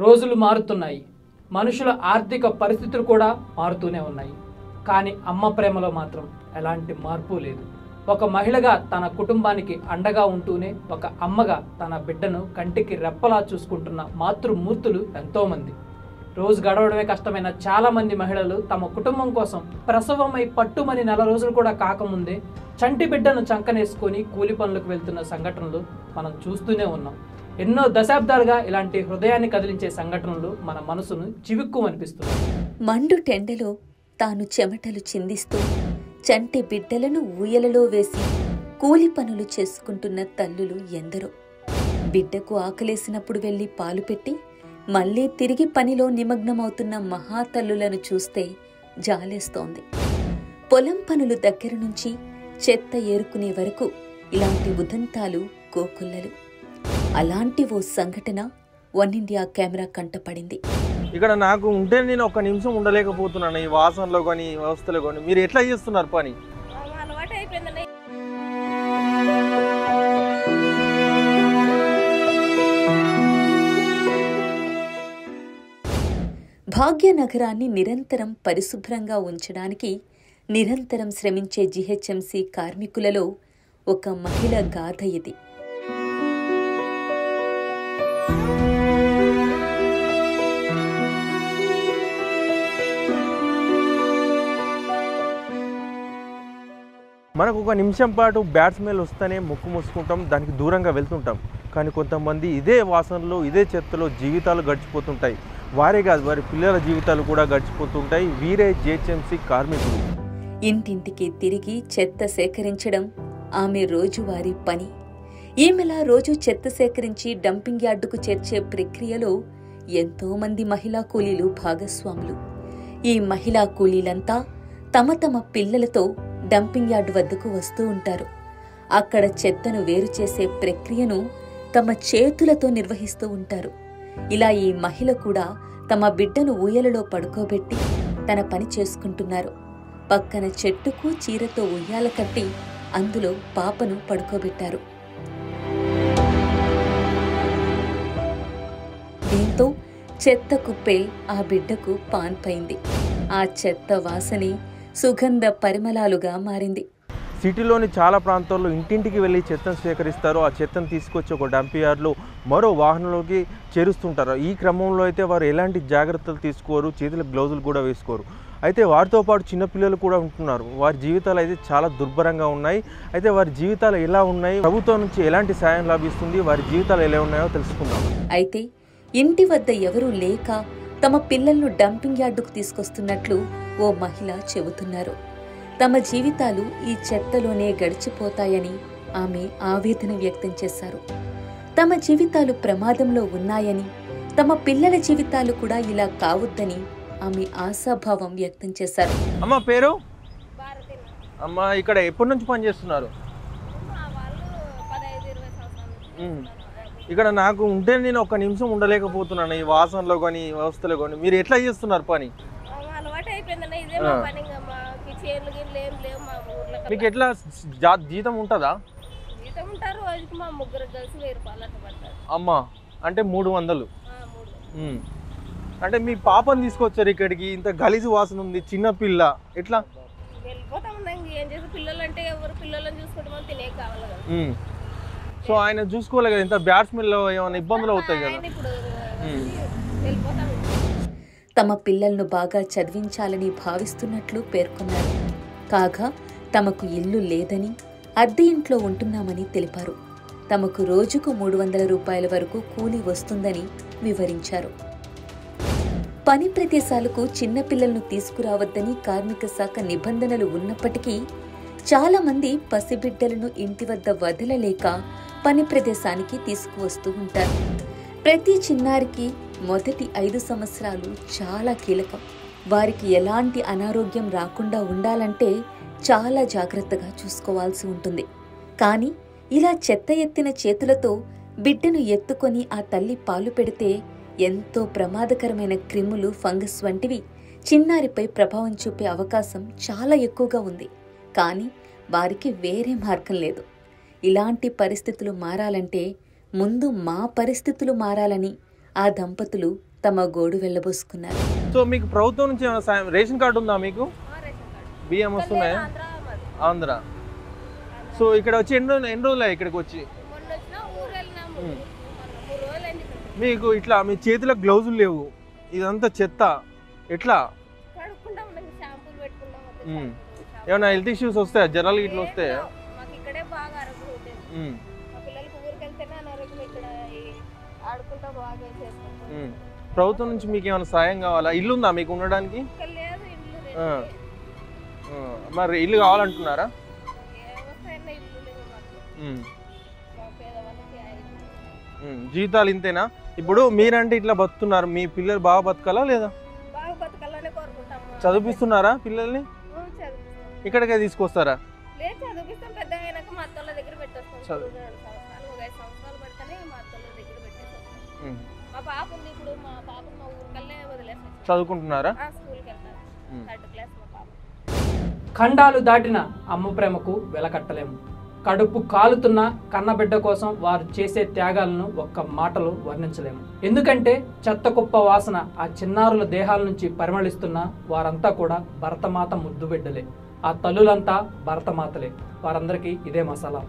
రోజులు మారుతున్నాయి. మనుషుల ఆర్థిక పరిస్థితులు కూడా మారుతూనే ఉన్నాయి. కానీ అమ్మ ప్రేమలో మాత్రం ఎలాంటి మార్పు లేదు. ఒక మహిళగా తన కుటుంబానికి అండగా ఉంటూనే ఒక అమ్మగా తన బిడ్డను కంటికి రెప్పలా చూసుకుంటున్న మాతృమూర్తులు ఎంతోమంది. రోజు గడవడమే కష్టమైన చాలామంది మహిళలు తమ కుటుంబం కోసం ప్రసవమై పట్టుమని నెల రోజులు కూడా కాకముందే చంటి బిడ్డను చంకనేసుకొని కూలి పనులకు వెళ్తున్న సంఘటనలు మనం చూస్తూనే ఉన్నాం. ఎన్నో దశాబ్దాలుగా ఇలాంటి హృదయాన్ని కదిలించే సంఘటనలు మన మనసును చివుక్కుమనిపిస్తున్నాయి. మండు టెండలో తాను చెమటలు చిందిస్తూ చంటి బిడ్డలను ఊయలలో వేసి కూలి పనులు చేసుకుంటున్న తల్లులు ఎందరో. బిడ్డకు ఆకలేసినప్పుడు వెళ్లి పాలు పెట్టి మళ్లీ తిరిగి పనిలో నిమగ్నమవుతున్న మహాతల్లులను చూస్తే జాలేస్తోంది. పొలం పనులు దగ్గర నుంచి చెత్త ఏరుకునే వరకు ఇలాంటి ఉదంతాలు కోకొల్లలు. అలాంటి ఓ సంఘటన వన్ ఇండియా కెమెరా కంటపడింది. ఇక్కడ నాకు ఉంటే నేను ఒక్క నిమిషం ఉండలేకపోతున్నాను. ఈ వాసనలో కానీ వ్యవస్థలో కానీ. మీరు ఎట్లా చేస్తున్నారు పని? భాగ్యనగరాన్ని నిరంతరం పరిశుభ్రంగా ఉంచడానికి నిరంతరం శ్రమించే జీహెచ్ఎంసీ కార్మికులలో ఒక మహిళ గాథ ఇది. మనకు ఒక నిమిషం పాటు బ్యాడ్ స్మెల్ వస్తేనే ముక్కు మూసుకుంటాం, దానికి దూరంగా వెళ్తుంటాం. కానీ కొంతమంది ఇదే వాసనలో ఇదే చెత్తలో జీవితాలు గడిచిపోతుంటాయి. వారే కాదు, వారి పిల్లల జీవితాలు కూడా గడిచిపోతుంటాయి. వీరే జీహెచ్ఎంసీ కార్మికులు. ఇంటింటికి తిరిగి చెత్త సేకరించడం ఆమె రోజువారీ పని. ఈమెలా రోజు చెత్త సేకరించి డంపింగ్ యార్డుకు చేర్చే ప్రక్రియలో ఎంతో మంది మహిళా కూలీలు భాగస్వాములు. ఈ మహిళా కూలీలంతా తమ తమ పిల్లలతో డంపింగ్ యార్డు వద్దకు వస్తూ ఉంటారు. అక్కడ చెత్తను వేరు చేసే ప్రక్రియను తమ చేతులతో నిర్వహిస్తూ ఉంటారు. ఇలా ఈ మహిళ కూడా తమ బిడ్డను ఊయలలో పడుకోబెట్టి తన పని చేసుకుంటున్నారు. పక్కన చెట్టుకు చీరతో ఉయ్యాల కట్టి అందులో పాపను పడుకోబెట్టారు. దీంతో చెత్త కుప్పే ఆ బిడ్డకు పాన్పైంది. ఆ చెత్త వాసనే సుగంధ పరిమళాలుగా మారింది. సిటీలోని చాలా ప్రాంతాల్లో ఇంటింటికి వెళ్ళి చెత్తను సేకరిస్తారు. ఆ చెత్తను తీసుకొచ్చి ఒక డంపింగ్ యార్డ్లో మరో వాహనంలోకి చేరుస్తుంటారు. ఈ క్రమంలో అయితే వారు ఎలాంటి జాగ్రత్తలు తీసుకోరు, చేతులకు గ్లౌజులు కూడా వేసుకోరు. అయితే వారితో పాటు చిన్నపిల్లలు కూడా ఉంటున్నారు. వారి జీవితాలు అయితే చాలా దుర్భరంగా ఉన్నాయి. అయితే వారి జీవితాలు ఎలా ఉన్నాయి, ప్రభుత్వం నుంచి ఎలాంటి సాయం లభిస్తుంది, వారి జీవితాలు ఎలా ఉన్నాయో తెలుసుకుందాం. అయితే ఇంటి వద్ద ఎవరూ లేక తమ పిల్లలను డంపింగ్ యార్డుకు తీసుకొస్తున్నట్లు ఓ మహిళ చెబుతున్నారు. తమ జీవితాలు ఈ చెత్తలోనే గడిచిపోతాయని ఆమె ఆవేదన వ్యక్తం చేశారు. తమ జీవితాలు ప్రమాదంలో ఉన్నాయని, తమ పిల్లల జీవితాలు కూడా ఇలా కావద్దని ఆమె ఆశాభావం వ్యక్తం చేశారు. అమ్మ పేరు? అమ్మ ఇక్కడ ఎప్పటి నుంచి పని చేస్తున్నారు? ఇక్కడ నాకు ఉంటే నేను ఒక్క నిమిషం ఉండలేకపోతున్నాను. ఈ వాసనలో కానీ వ్యవస్థలో కానీ. మీరు ఎట్లా చేస్తున్నారు పని? మీకు ఎట్లా జీతం ఉంటుందా? అమ్మ అంటే 300. అంటే మీ పాపను తీసుకొచ్చారు ఇక్కడికి, ఇంత గలీజు వాసన ఉంది, చిన్న పిల్ల, ఎట్లా? సో ఆయన చూసుకోవాలి కదా, ఇంత బ్యాడ్ స్మెల్ ఏమైనా ఇబ్బందులు అవుతాయి కదా. తమ పిల్లలను బాగా చదివించాలని భావిస్తున్నట్లు పేర్కొన్నారు. కాగా తమకు ఇల్లు లేదని, అద్దె ఇంట్లో ఉంటున్నామని తెలిపారు. తమకు రోజుకు 300 రూపాయల వరకు కూలీ వస్తుందని వివరించారు. పని ప్రదేశాలకు చిన్నపిల్లలను తీసుకురావద్దని కార్మిక శాఖ నిబంధనలు ఉన్నప్పటికీ చాలా మంది పసిబిడ్డలను ఇంటి వద్ద వదలలేక పని ప్రదేశానికి తీసుకువస్తూ ఉంటారు. ప్రతి చిన్నారికి మొదటి 5 సంవత్సరాలు చాలా కీలకం. వారికి ఎలాంటి అనారోగ్యం రాకుండా ఉండాలంటే చాలా జాగ్రత్తగా చూసుకోవాల్సి ఉంటుంది. కానీ ఇలా చెత్త ఎత్తిన చేతులతో బిడ్డను ఎత్తుకొని ఆ తల్లి పాలు పెడితే ఎంతో ప్రమాదకరమైన క్రిములు, ఫంగస్ వంటివి చిన్నారిపై ప్రభావం చూపే అవకాశం చాలా ఎక్కువగా ఉంది. కానీ వారికి వేరే మార్గం లేదు. ఇలాంటి పరిస్థితులు మారాలంటే ముందు మా పరిస్థితులు మారాలని ఆ దంపతులు తమ గోడు వెళ్ళబోసుకున్నారు. సో మీకు ప్రభుత్వం నుంచి ఏమైనా సాయం, రేషన్ కార్డు ఉందా మీకు? బియ్యం వస్తున్నాయా? ఆంధ్ర. సో ఇక్కడ వచ్చి ఎన్ని రోజులు ఇక్కడికి వచ్చి? మీకు ఇట్లా మీ చేతిలో గ్లౌజులు లేవు, ఇదంతా చెత్త, ఎట్లా? ఏమైనా హెల్త్ ఇష్యూస్ వస్తాయా? జ్వరాలు ఇట్లా వస్తాయా? ప్రభుత్వం నుంచి మీకు ఏమైనా సాయం కావాలా? ఇల్లు ఉందా మీకు ఉండడానికి? మరి ఇల్లు కావాలంటున్నారా? జీవితాలు ఇంతేనా? ఇప్పుడు మీరంటే ఇట్లా బతుకుతున్నారు, మీ పిల్లలు బాగా బతకాలా లేదా? చదివిస్తున్నారా పిల్లల్ని? ఇక్కడికే తీసుకొస్తారా? చదువుకుంటున్నారా? ఖండాలు దాటిన అమ్మ ప్రేమకు వెలకట్టలేము. కడుపు కాలుతున్న కన్నబిడ్డ కోసం వారు చేసే త్యాగాలను ఒక్క మాటలో వర్ణించలేము. ఎందుకంటే చెత్త కుప్ప వాసన ఆ చిన్నారుల దేహాల నుంచి పరిమళిస్తున్న వారంతా కూడా భరతమాత ముద్దు బిడ్డలే. ఆ తల్లులంతా భరతమాతలే. వారందరికీ ఇదే మసాలా.